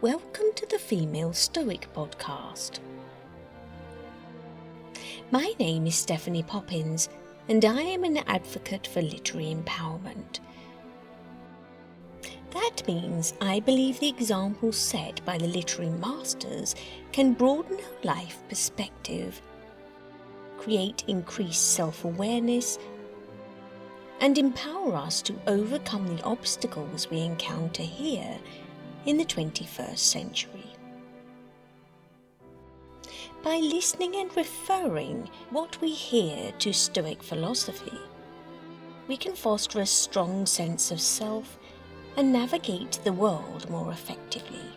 Welcome to the Female Stoic Podcast. My name is Stephanie Poppins, and I am an advocate for literary empowerment. That means I believe the examples set by the literary masters can broaden our life perspective, create increased self-awareness, and empower us to overcome the obstacles we encounter here in the 21st century. By listening and referring what we hear to Stoic philosophy, we can foster a strong sense of self and navigate the world more effectively.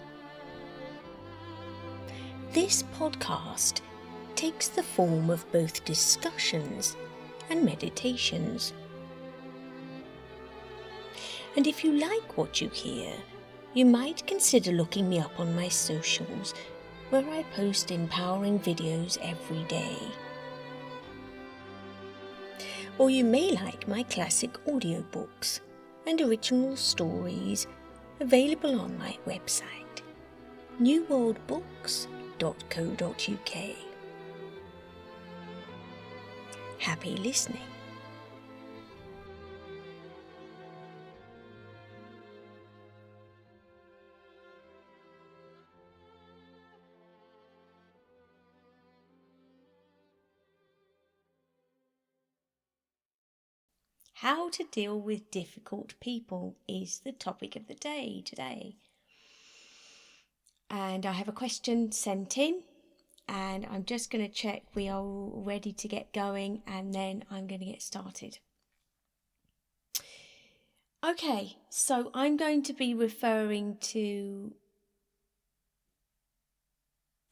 This podcast takes the form of both discussions and meditations. And if you like what you hear, you might consider looking me up on my socials, where I post empowering videos every day. Or you may like my classic audiobooks and original stories available on my website, neworldbooks.co.uk. Happy listening. How to deal with difficult people is the topic of the day today. And I have a question sent in, and I'm just going to check we are all ready to get going, and then I'm going to get started. Okay, so I'm going to be referring to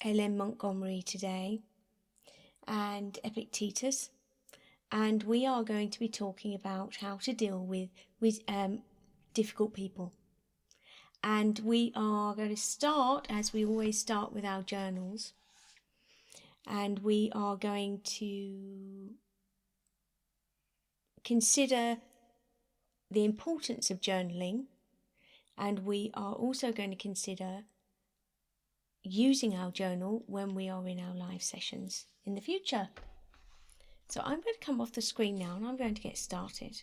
L.M. Montgomery today and Epictetus. And we are going to be talking about how to deal with difficult people. And we are going to start, as we always start, with our journals. And we are going to consider the importance of journaling. And we are also going to consider using our journal when we are in our live sessions in the future. So I'm going to come off the screen now and I'm going to get started.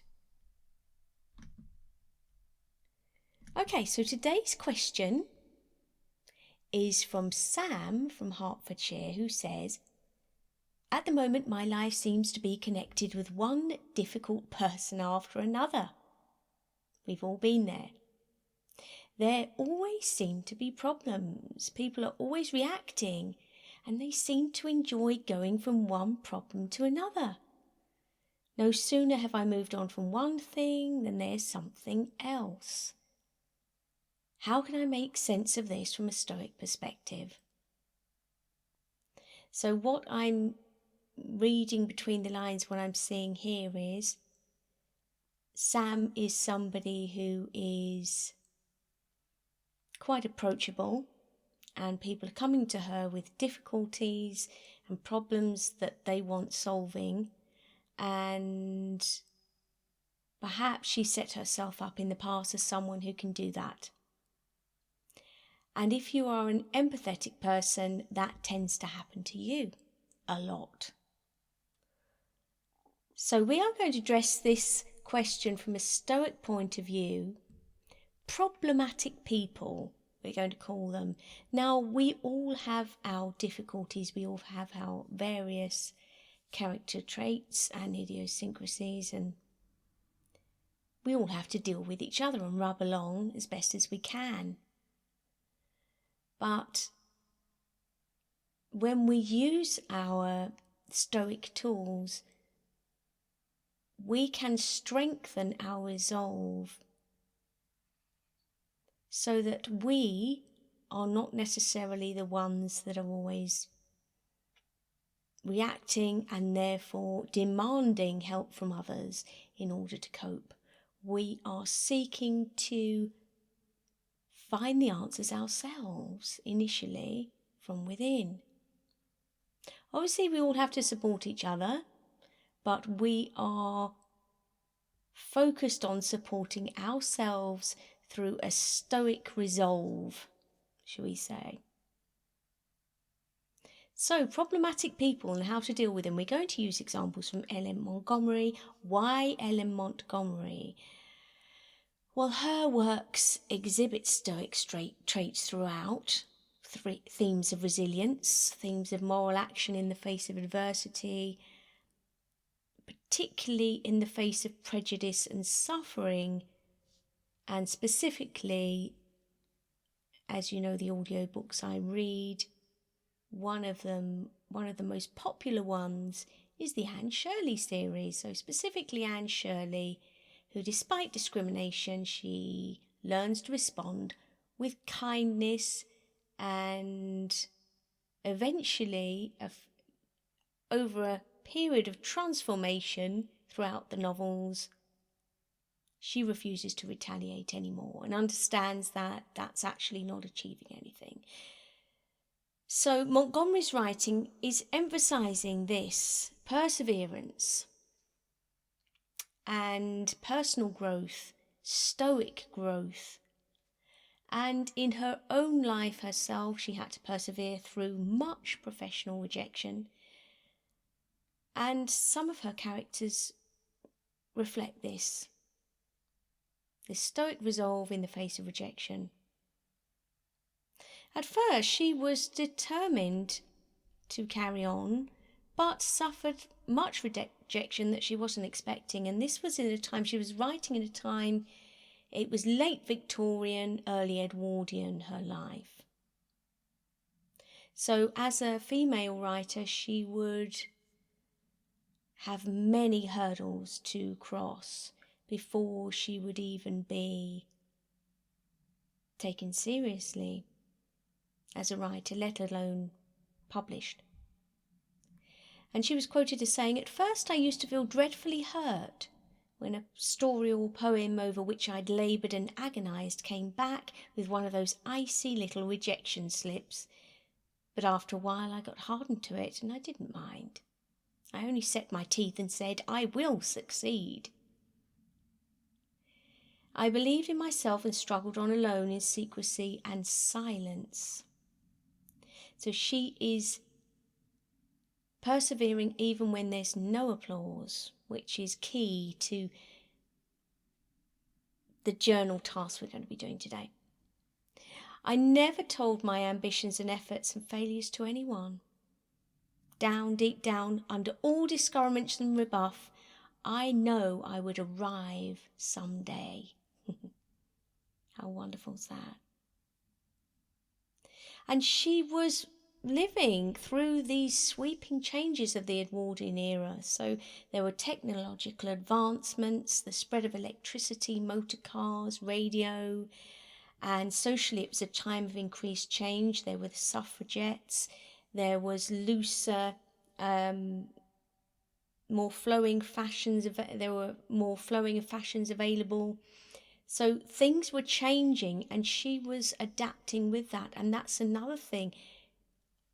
Okay, so today's question is from Sam from Hertfordshire, who says, "At the moment my life seems to be connected with one difficult person after another." We've all been there. There always seem to be problems. People are always reacting, and they seem to enjoy going from one problem to another. No sooner have I moved on from one thing than there's something else. How can I make sense of this from a Stoic perspective? So what I'm reading between the lines, what I'm seeing here is Sam is somebody who is quite approachable, and people are coming to her with difficulties and problems that they want solving, and perhaps she set herself up in the past as someone who can do that. And if you are an empathetic person, that tends to happen to you a lot. So we are going to address this question from a Stoic point of view. Problematic people, we're going to call them. Now, we all have our difficulties. We all have our various character traits and idiosyncrasies, and we all have to deal with each other and rub along as best as we can. But when we use our Stoic tools, we can strengthen our resolve so that we are not necessarily the ones that are always reacting and therefore demanding help from others in order to cope. We are seeking to find the answers ourselves initially from within. Obviously, we all have to support each other, but we are focused on supporting ourselves through a Stoic resolve, shall we say. So, problematic people and how to deal with them. We're going to use examples from Ellen Montgomery. Why Ellen Montgomery? Well, her works exhibit Stoic traits throughout. Themes of resilience, themes of moral action in the face of adversity, particularly in the face of prejudice and suffering, and specifically, as you know, the audiobooks I read, one of the most popular ones is the Anne Shirley series. So specifically Anne Shirley, who despite discrimination, she learns to respond with kindness, and eventually, over a period of transformation throughout the novels, she refuses to retaliate anymore and understands that that's actually not achieving anything. So Montgomery's writing is emphasising this perseverance and personal growth, stoic growth. And in her own life herself, she had to persevere through much professional rejection. And some of her characters reflect this stoic resolve in the face of rejection. At first, she was determined to carry on, but suffered much rejection that she wasn't expecting. And this was in a time, she was writing in a time, it was late Victorian, early Edwardian, her life. So as a female writer, she would have many hurdles to cross before she would even be taken seriously as a writer, let alone published. And she was quoted as saying, "At first I used to feel dreadfully hurt when a story or poem over which I'd laboured and agonised came back with one of those icy little rejection slips. But after a while I got hardened to it and I didn't mind. I only set my teeth and said, I will succeed. I believed in myself and struggled on alone in secrecy and silence." So she is persevering even when there's no applause, which is key to the journal task we're going to be doing today. "I never told my ambitions and efforts and failures to anyone. Deep down, under all discouragements and rebuff, I know I would arrive someday." How wonderful is that? And she was living through these sweeping changes of the Edwardian era. So there were technological advancements, the spread of electricity, motor cars, radio, and socially it was a time of increased change. There were the suffragettes, there was looser, more flowing fashions, there were more flowing fashions available. So things were changing and she was adapting with that. And that's another thing.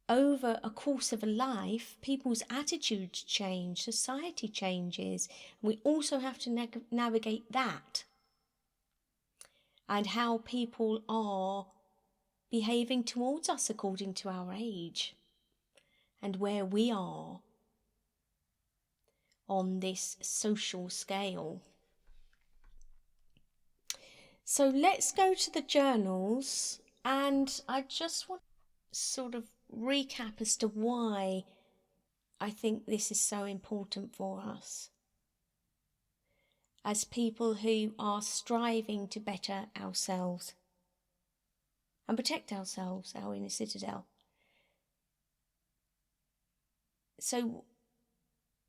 Over a course of a life, people's attitudes change, society changes. And we also have to navigate that. And how people are behaving towards us according to our age. And where we are on this social scale. So let's go to the journals, and I just want to sort of recap as to why I think this is so important for us as people who are striving to better ourselves and protect ourselves, our inner citadel. So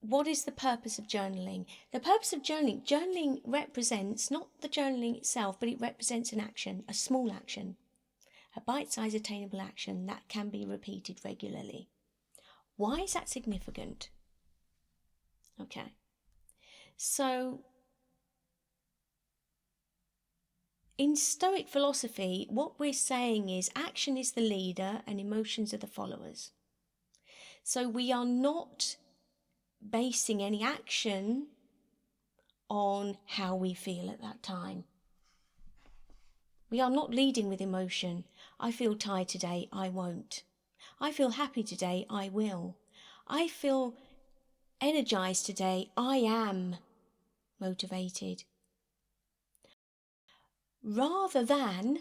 what is the purpose of journaling? The purpose of journaling represents not the journaling itself, but it represents an action, a small action, a bite-sized attainable action that can be repeated regularly. Why is that significant? Okay, so in Stoic philosophy, what we're saying is action is the leader and emotions are the followers. So we are not basing any action on how we feel at that time. We are not leading with emotion. I feel tired today, I won't. I feel happy today, I will. I feel energized today, I am motivated. Rather than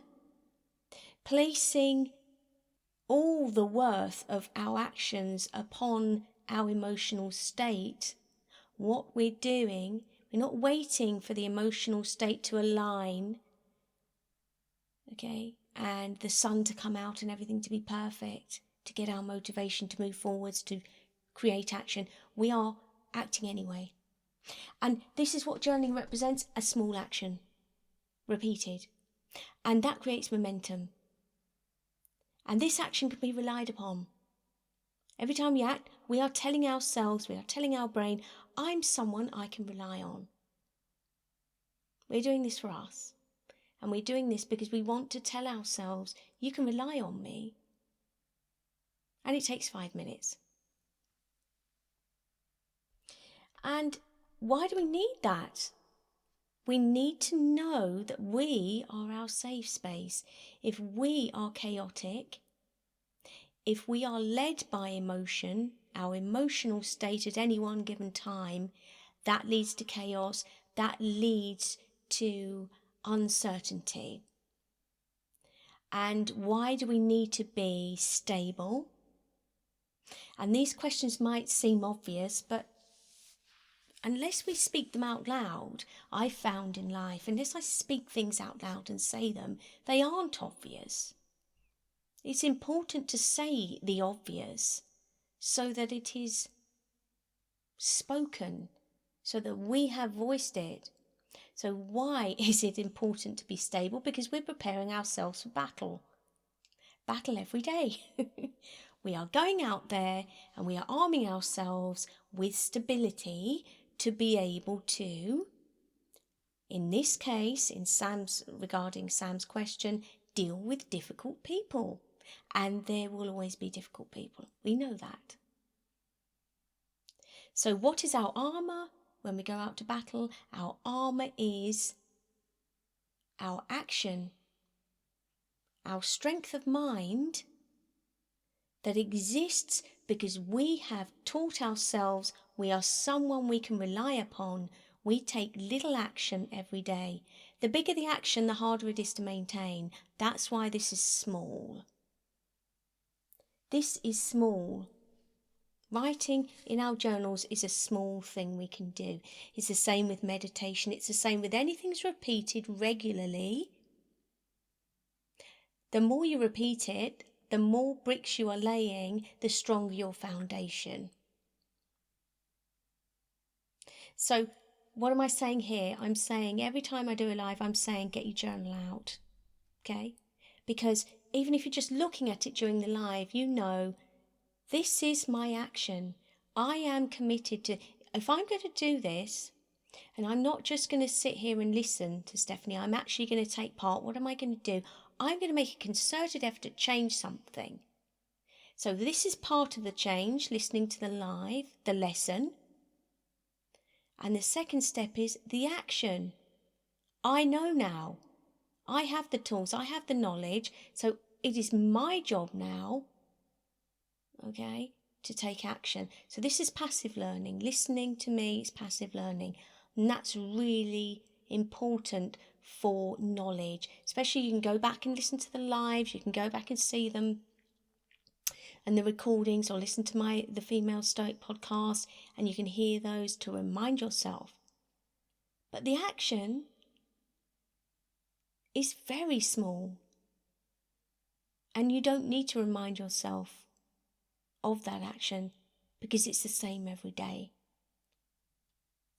placing all the worth of our actions upon our emotional state, what we're doing, we're not waiting for the emotional state to align, okay, and the sun to come out and everything to be perfect, to get our motivation to move forwards, to create action. We are acting anyway. And this is what journaling represents: a small action, repeated. And that creates momentum. And this action can be relied upon. Every time we act, we are telling ourselves, we are telling our brain, I'm someone I can rely on. We're doing this for us. And we're doing this because we want to tell ourselves, you can rely on me. And it takes 5 minutes. And why do we need that? We need to know that we are our safe space. If we are chaotic, if we are led by emotion, our emotional state at any one given time, that leads to chaos, that leads to uncertainty. And why do we need to be stable? And these questions might seem obvious, but unless we speak them out loud, I've found in life, unless I speak things out loud and say them, they aren't obvious. It's important to say the obvious so that it is spoken, so that we have voiced it. So why is it important to be stable? Because we're preparing ourselves for battle. Battle every day. We are going out there and we are arming ourselves with stability to be able to, in this case, regarding Sam's question, deal with difficult people. And there will always be difficult people. We know that. So what is our armour when we go out to battle? Our armour is our action, our strength of mind that exists because we have taught ourselves we are someone we can rely upon. We take little action every day. The bigger the action, the harder it is to maintain. That's why this is small. This is small. Writing in our journals is a small thing we can do. It's the same with meditation. It's the same with anything that's repeated regularly. The more you repeat it, the more bricks you are laying, the stronger your foundation. So what am I saying here? I'm saying every time I do a live, I'm saying get your journal out. Okay? Because even if you're just looking at it during the live, you know, this is my action. I am committed to, if I'm going to do this, and I'm not just going to sit here and listen to Stephanie, I'm actually going to take part. What am I going to do? I'm going to make a concerted effort to change something. So this is part of the change, listening to the live, the lesson. And the second step is the action. I know now. I have the tools, I have the knowledge, so it is my job now, okay, to take action. So this is passive learning. Listening to me is passive learning. And that's really important for knowledge. Especially you can go back and listen to the lives, you can go back and see them and the recordings, or listen to the Female Stoic Podcast, and you can hear those to remind yourself. But the action is very small. And you don't need to remind yourself of that action because it's the same every day.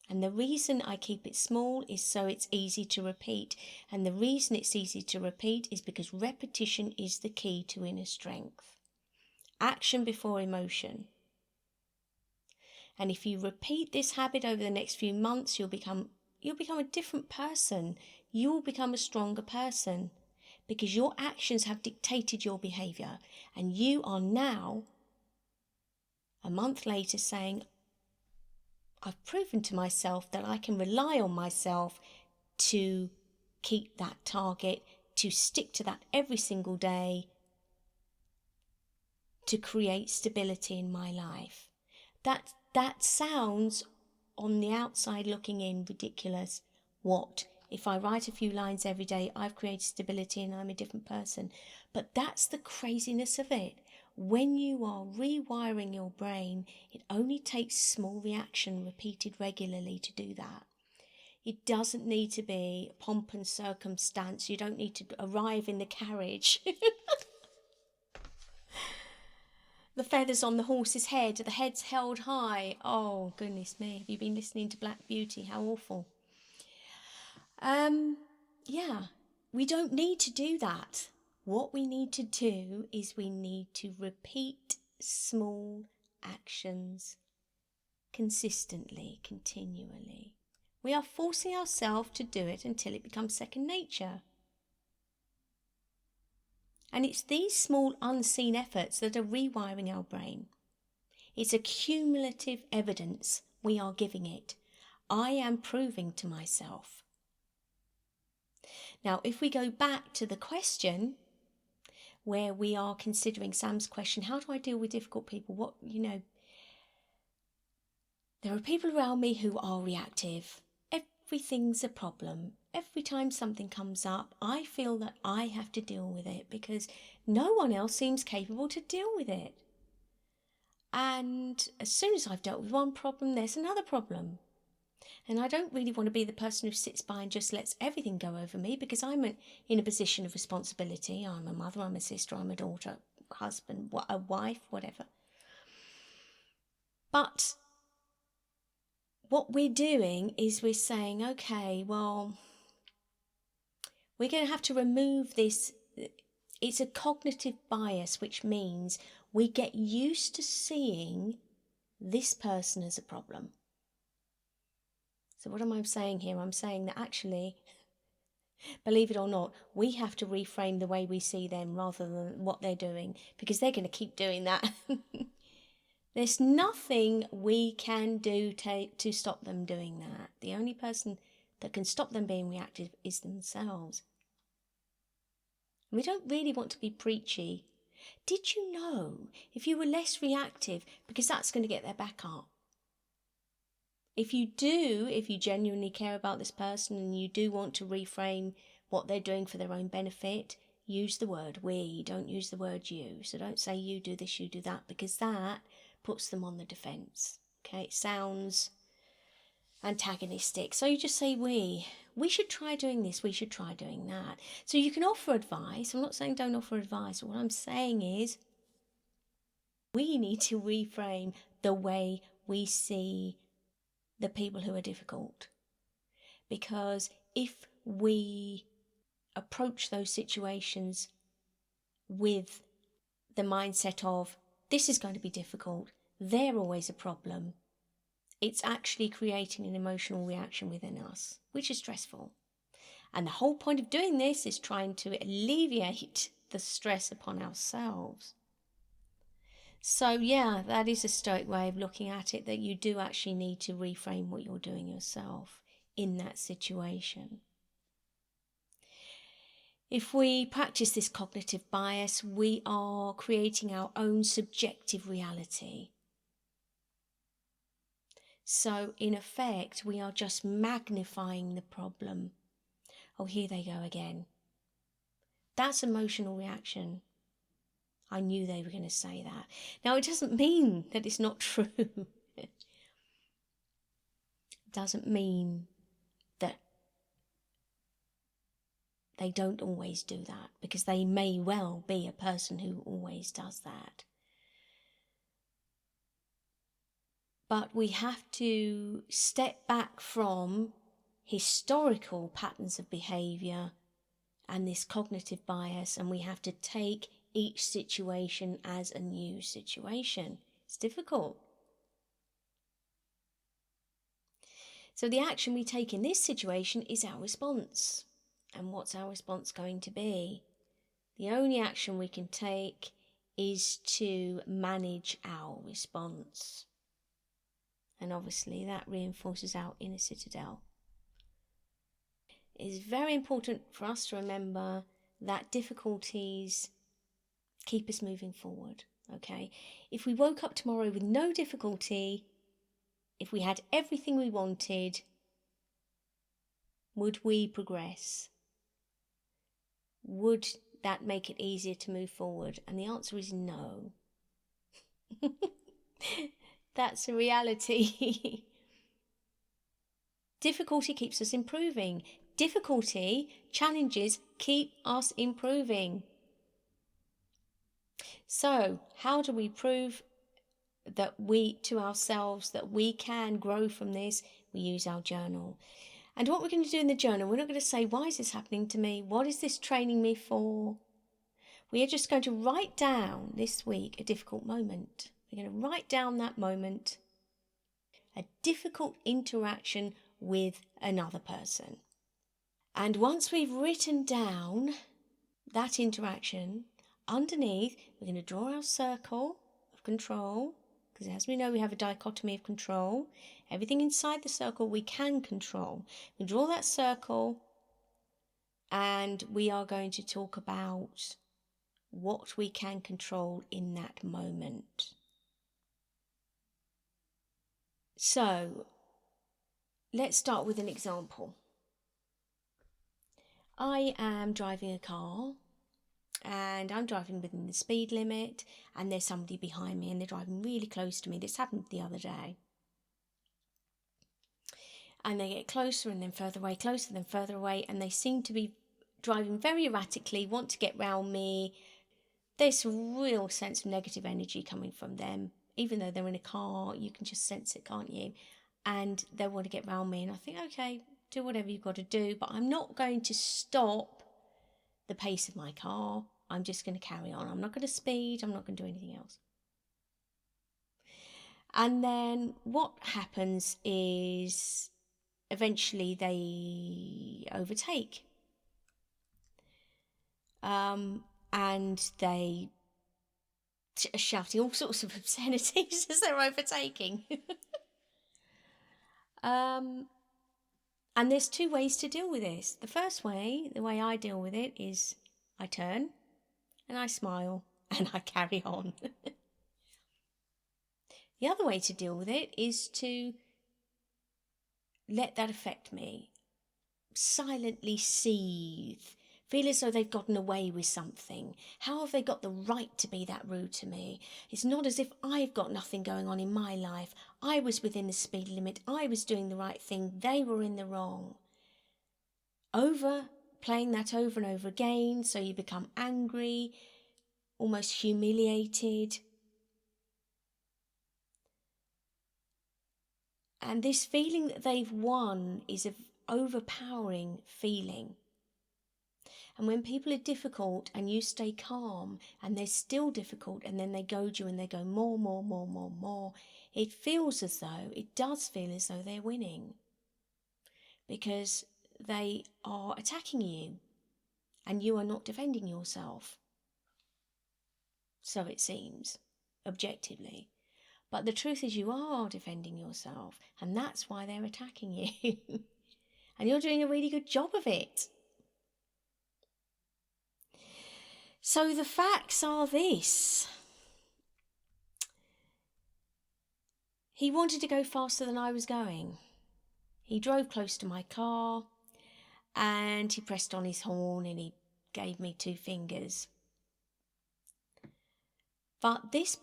And the reason I keep it small is so it's easy to repeat. And the reason it's easy to repeat is because repetition is the key to inner strength. Action before emotion. And if you repeat this habit over the next few months, you'll become a different person. You will become a stronger person because your actions have dictated your behaviour. And you are now, a month later, saying, I've proven to myself that I can rely on myself to keep that target, to stick to that every single day to create stability in my life. That sounds, on the outside looking in, ridiculous. What? If I write a few lines every day, I've created stability and I'm a different person. But that's the craziness of it. When you are rewiring your brain, it only takes small reaction repeated regularly to do that. It doesn't need to be pomp and circumstance. You don't need to arrive in the carriage. The feathers on the horse's head, the head's held high. Oh, goodness me. Have you been listening to Black Beauty? How awful. Yeah, we don't need to do that. What we need to do is we need to repeat small actions consistently, continually. We are forcing ourselves to do it until it becomes second nature. And it's these small unseen efforts that are rewiring our brain. It's a cumulative evidence we are giving it. I am proving to myself. Now, if we go back to the question where we are considering Sam's question, how do I deal with difficult people? There are people around me who are reactive. Everything's a problem. Every time something comes up, I feel that I have to deal with it because no one else seems capable to deal with it. And as soon as I've dealt with one problem, there's another problem. And I don't really want to be the person who sits by and just lets everything go over me, because I'm in a position of responsibility. I'm a mother, I'm a sister, I'm a daughter, husband, a wife, whatever. But what we're doing is we're saying, okay, well, we're going to have to remove this. It's a cognitive bias, which means we get used to seeing this person as a problem. So what am I saying here? I'm saying that actually, believe it or not, we have to reframe the way we see them rather than what they're doing, because they're going to keep doing that. There's nothing we can do to stop them doing that. The only person that can stop them being reactive is themselves. We don't really want to be preachy. Did you know if you were less reactive, because that's going to get their back up? If you genuinely care about this person and you do want to reframe what they're doing for their own benefit, use the word we, don't use the word you. So don't say you do this, you do that, because that puts them on the defence. Okay, it sounds antagonistic. So you just say we. We should try doing this, we should try doing that. So you can offer advice. I'm not saying don't offer advice. What I'm saying is we need to reframe the way we see the people who are difficult. Because if we approach those situations with the mindset of this is going to be difficult, they're always a problem, it's actually creating an emotional reaction within us, which is stressful. And the whole point of doing this is trying to alleviate the stress upon ourselves. So yeah, that is a Stoic way of looking at it, that you do actually need to reframe what you're doing yourself in that situation. If we practice this cognitive bias, we are creating our own subjective reality. So in effect, we are just magnifying the problem. Oh, here they go again. That's emotional reaction. I knew they were going to say that. Now, it doesn't mean that it's not true. It doesn't mean that they don't always do that, because they may well be a person who always does that. But we have to step back from historical patterns of behaviour and this cognitive bias, and we have to take each situation as a new situation. It's difficult. So the action we take in this situation is our response. And what's our response going to be? The only action we can take is to manage our response. And obviously that reinforces our inner citadel. It is very important for us to remember that difficulties keep us moving forward, okay? If we woke up tomorrow with no difficulty, if we had everything we wanted, would we progress? Would that make it easier to move forward? And the answer is no. That's a reality. Difficulty keeps us improving. Difficulty, challenges keep us improving. So, how do we prove that to ourselves that we can grow from this? We use our journal. And what we're going to do in the journal, we're not going to say, why is this happening to me? What is this training me for? We are just going to write down this week a difficult moment. We're going to write down that moment, a difficult interaction with another person. And once we've written down that interaction, underneath, we're going to draw our circle of control, because as we know, we have a dichotomy of control. Everything inside the circle we can control. We draw that circle, and we are going to talk about what we can control in that moment. So, let's start with an example. I am driving a car, and I'm driving within the speed limit, and there's somebody behind me and they're driving really close to me. This happened the other day. And they get closer and then further away, closer and then further away, and they seem to be driving very erratically, want to get round me. There's a real sense of negative energy coming from them. Even though they're in a car, you can just sense it, can't you? And they want to get round me, and I think, okay, do whatever you've got to do, but I'm not going to stop the pace of my car. I'm just going to carry on. I'm not going to speed. I'm not going to do anything else. And then what happens is eventually they overtake. And they are shouting all sorts of obscenities as they're overtaking. And there's two ways to deal with this. The first way, the way I deal with it, is I turn and I smile and I carry on. The other way to deal with it is to let that affect me. Silently seethe. Feel as though they've gotten away with something. How have they got the right to be that rude to me? It's not as if I've got nothing going on in my life. I was within the speed limit. I was doing the right thing. They were in the wrong. Playing that over and over again, so you become angry, almost humiliated. And this feeling that they've won is an overpowering feeling. And when people are difficult and you stay calm and they're still difficult and then they goad you and they go more, it does feel as though they're winning. Because they are attacking you and you are not defending yourself. So it seems, objectively. But the truth is you are defending yourself, and that's why they're attacking you. And you're doing a really good job of it. So the facts are this. He wanted to go faster than I was going. He drove close to my car and he pressed on his horn and he gave me 2 fingers. But this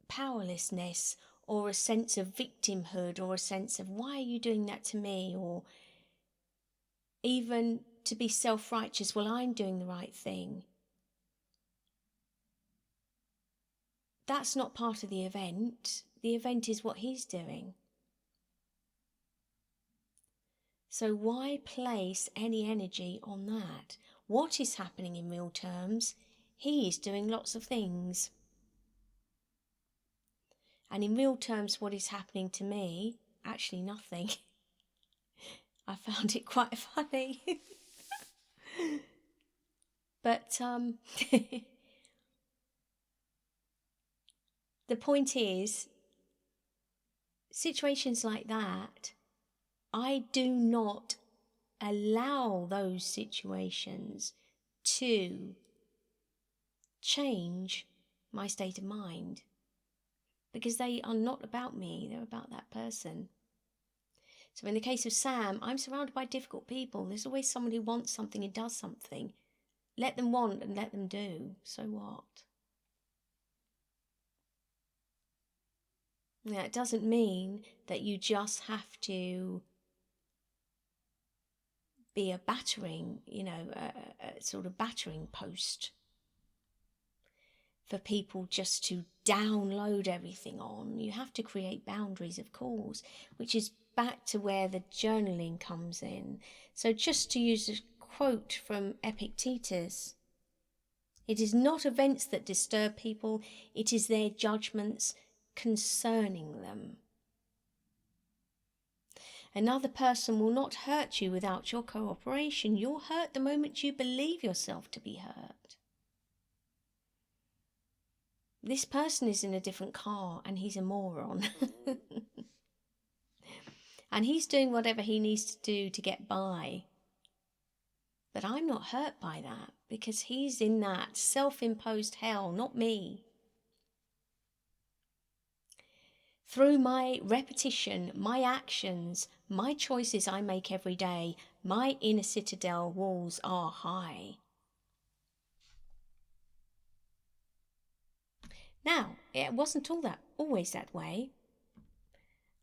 powerlessness or a sense of victimhood or a sense of why are you doing that to me, or even to be self-righteous, well, I'm doing the right thing. That's not part of the event. The event is what he's doing. So why place any energy on that? What is happening in real terms? He is doing lots of things. And in real terms, what is happening to me? Actually nothing. I found it quite funny. But the point is, situations like that, I do not allow those situations to change my state of mind, because they are not about me, they're about that person. So in the case of Sam, I'm surrounded by difficult people. There's always someone who wants something and does something. Let them want and let them do. So what? Now, it doesn't mean that you just have to be a battering, a sort of battering post for people just to download everything on. You have to create boundaries, of course, which is back to where the journaling comes in. So just to use a quote from Epictetus, it is not events that disturb people, it is their judgments concerning them. Another person will not hurt you without your cooperation. You're hurt the moment you believe yourself to be hurt. This person is in a different car and he's a moron. And he's doing whatever he needs to do to get by. But I'm not hurt by that because he's in that self-imposed hell, not me. Through my repetition, my actions, my choices I make every day, my inner citadel walls are high. Now, it wasn't always that way.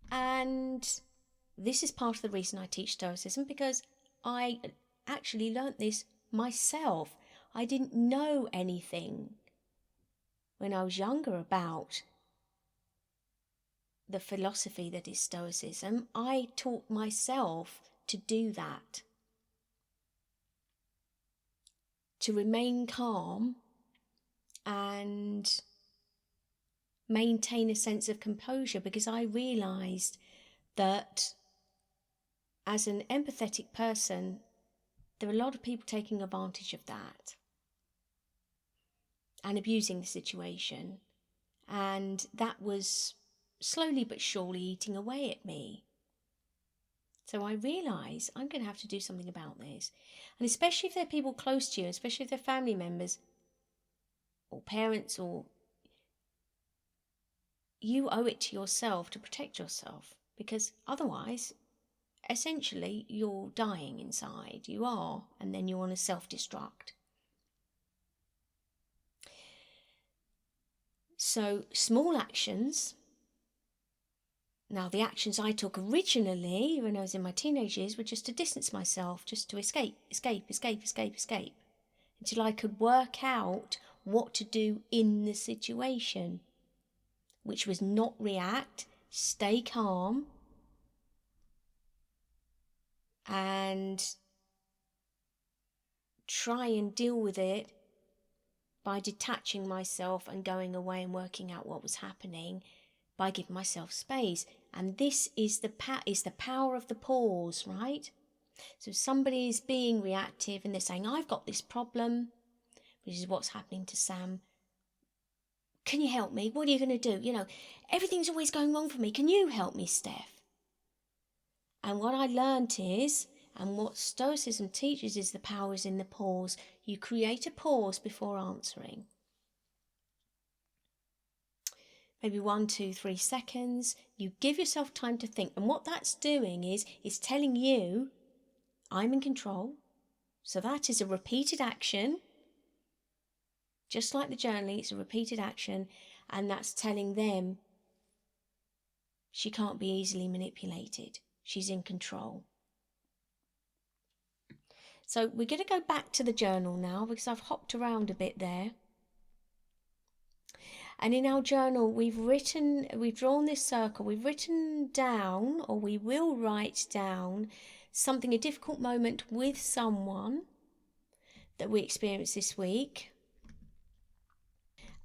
And this is part of the reason I teach Stoicism, because I actually learnt this myself. I didn't know anything when I was younger about the philosophy that is Stoicism. I taught myself to do that, to remain calm and maintain a sense of composure, because I realised that as an empathetic person, there are a lot of people taking advantage of that and abusing the situation. And that was slowly but surely eating away at me. So I realise I'm going to have to do something about this. And especially if they're people close to you, especially if they're family members or parents, or you owe it to yourself to protect yourself, because otherwise, essentially, you're dying inside. You are, and then you want to self-destruct. So, small actions. Now, the actions I took originally when I was in my teenage years were just to distance myself, just to escape, until I could work out what to do in the situation, which was not react, stay calm, and try and deal with it by detaching myself and going away and working out what was happening, by giving myself space. And this is the power of the pause, right? So somebody is being reactive and they're saying, I've got this problem, which is what's happening to Sam. Can you help me? What are you going to do? Everything's always going wrong for me. Can you help me, Steph? And what I learned is, and what Stoicism teaches, is the power is in the pause. You create a pause before answering. Maybe 1, 2, 3 seconds. You give yourself time to think. And what that's doing is telling you, I'm in control. So that is a repeated action. Just like the journaling, it's a repeated action. And that's telling them she can't be easily manipulated. She's in control. So we're going to go back to the journal now, because I've hopped around a bit there. And in our journal, we've drawn this circle, we've written down, or we will write down, a difficult moment with someone that we experienced this week.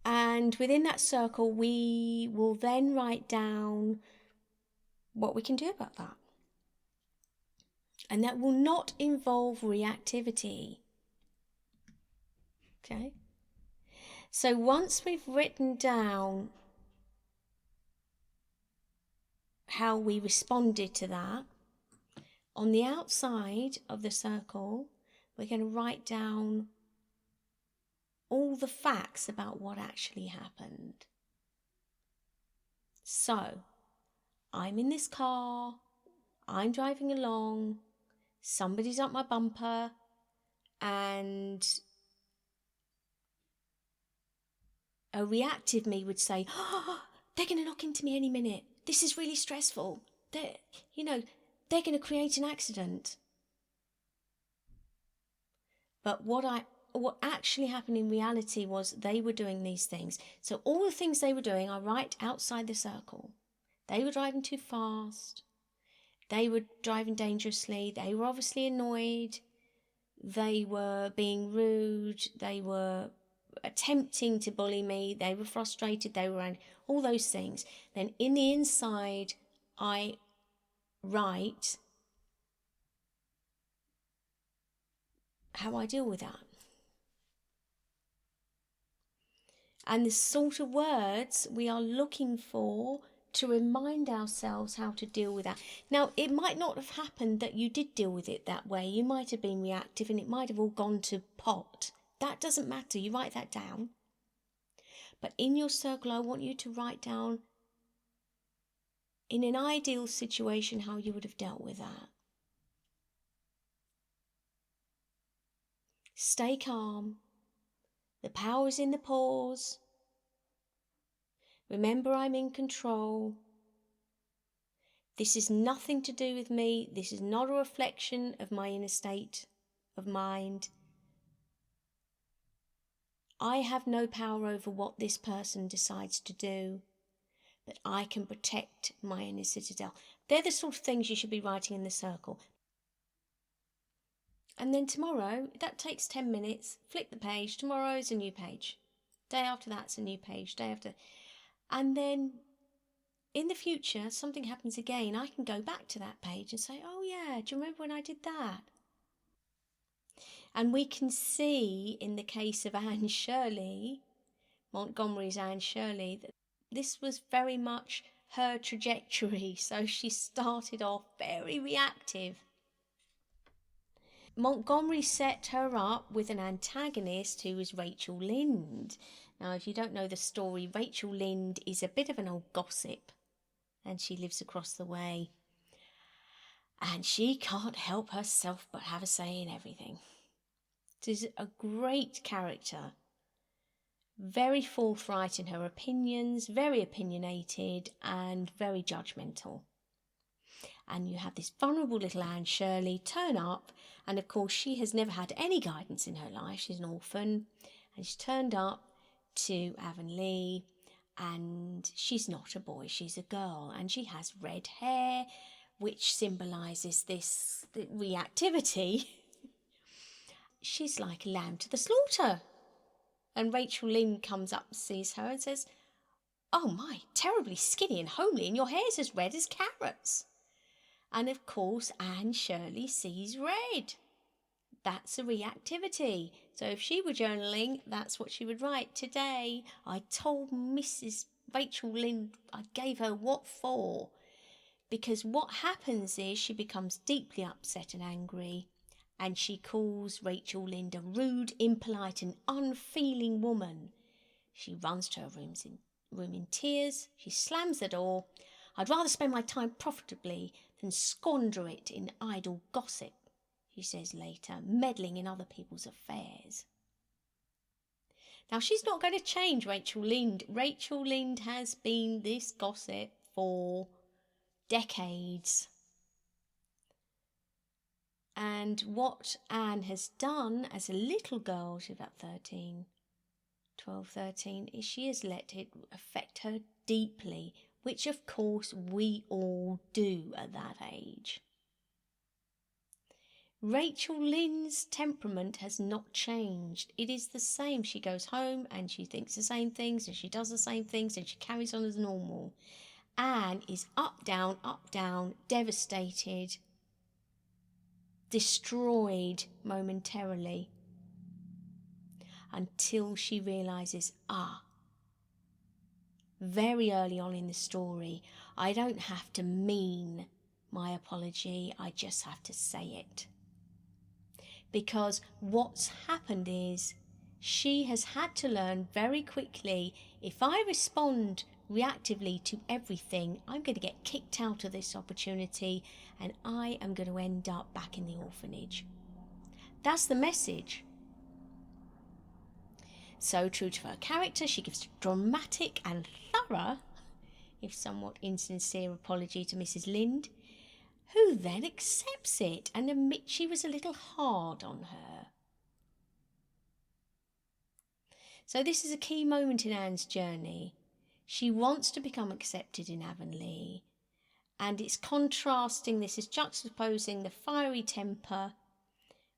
And within that circle, we will then write down what we can do about that. And that will not involve reactivity. Okay? So once we've written down how we responded to that, on the outside of the circle, we're going to write down all the facts about what actually happened. So, I'm in this car, I'm driving along, somebody's up my bumper, and a reactive me would say, oh, they're going to knock into me any minute. This is really stressful. They're going to create an accident. But what actually happened in reality was they were doing these things. So all the things they were doing are right outside the circle. They were driving too fast. They were driving dangerously. They were obviously annoyed. They were being rude. They were attempting to bully me. They were frustrated. They were angry. All those things. Then in the inside, I write how I deal with that. And the sort of words we are looking for to remind ourselves how to deal with that. Now, it might not have happened that you did deal with it that way. You might have been reactive and it might have all gone to pot. That doesn't matter. You write that down. But in your circle, I want you to write down, in an ideal situation, how you would have dealt with that. Stay calm. The power is in the pause. Remember, I'm in control. This is nothing to do with me. This is not a reflection of my inner state of mind. I have no power over what this person decides to do, but I can protect my inner citadel. They're the sort of things you should be writing in the circle. And then tomorrow, that takes 10 minutes, flip the page. Tomorrow is a new page. Day after that's a new page. Day after. And then in the future, something happens again, I can go back to that page and say, oh yeah, do you remember when I did that? And we can see in the case of Anne Shirley, Montgomery's Anne Shirley, that this was very much her trajectory. So she started off very reactive. Montgomery set her up with an antagonist who was Rachel Lynde. Now, if you don't know the story, Rachel Lynde is a bit of an old gossip, and she lives across the way. And she can't help herself but have a say in everything. She's a great character, very forthright in her opinions, very opinionated, and very judgmental. And you have this vulnerable little Anne Shirley turn up, and of course she has never had any guidance in her life. She's an orphan, and she's turned up to Avonlea, and she's not a boy, she's a girl, and she has red hair, which symbolises this reactivity. She's like a lamb to the slaughter. And Rachel Lynde comes up, sees her, and says, oh my, terribly skinny and homely, and your hair's as red as carrots. And of course, Anne Shirley sees red. That's a reactivity. So if she were journaling, that's what she would write. Today, I told Mrs. Rachel Lynde I gave her what for. Because what happens is she becomes deeply upset and angry, and she calls Rachel Lynde a rude, impolite and unfeeling woman. She runs to her room in tears. She slams the door. I'd rather spend my time profitably than squander it in idle gossip, she says later, meddling in other people's affairs. Now, she's not going to change Rachel Lynde. Rachel Lynde has been this gossip for decades. And what Anne has done as a little girl, she's about 12, 13, is she has let it affect her deeply, which of course we all do at that age. Rachel Lynde's temperament has not changed. It is the same. She goes home and she thinks the same things and she does the same things and she carries on as normal. Anne is up, down, devastated, destroyed momentarily, until she realises, very early on in the story, I don't have to mean my apology, I just have to say it. Because what's happened is she has had to learn very quickly, if I respond reactively to everything, I'm going to get kicked out of this opportunity and I am going to end up back in the orphanage. That's the message. So true to her character, she gives a dramatic and thorough, if somewhat insincere, apology to Mrs. Lynde, who then accepts it and admits she was a little hard on her. So this is a key moment in Anne's journey. She wants to become accepted in Avonlea, and it's contrasting, this is juxtaposing the fiery temper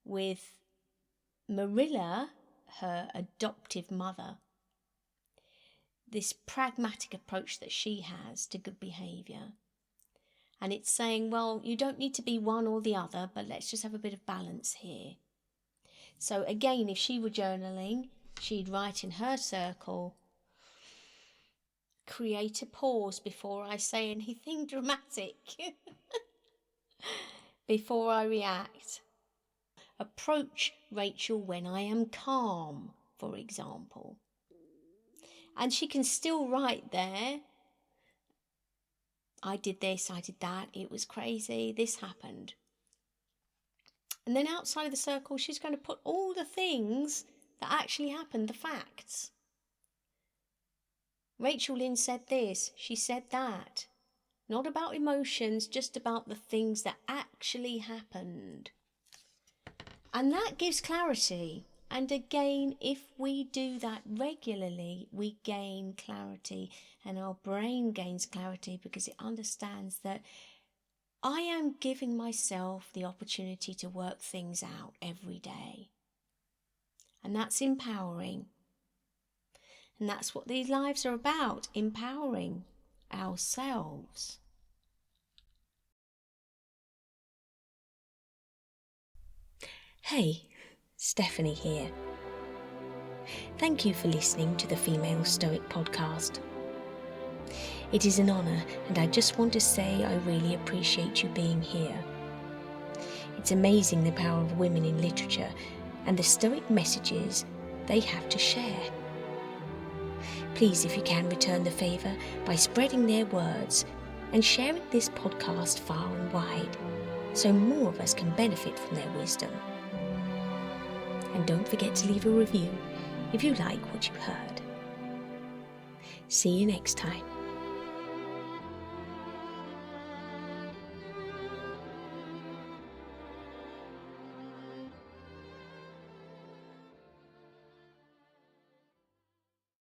with Marilla, her adoptive mother. This pragmatic approach that she has to good behaviour. And it's saying, well, you don't need to be one or the other, but let's just have a bit of balance here. So again, if she were journaling, she'd write in her circle, create a pause before I say anything dramatic, before I react. Approach Rachel when I am calm, for example. And she can still write there, I did this, I did that, it was crazy, this happened. And then outside of the circle, she's going to put all the things that actually happened, the facts. Rachel Lynde said this, she said that. Not about emotions, just about the things that actually happened. And that gives clarity. And again, if we do that regularly, we gain clarity, and our brain gains clarity because it understands that I am giving myself the opportunity to work things out every day. And that's empowering. And that's what these lives are about, empowering ourselves. Hey, Stephanie here. Thank you for listening to the Female Stoic Podcast. It is an honour, and I just want to say I really appreciate you being here. It's amazing the power of women in literature and the Stoic messages they have to share. Please, if you can, return the favour by spreading their words and sharing this podcast far and wide, so more of us can benefit from their wisdom. And don't forget to leave a review if you like what you heard. See you next time.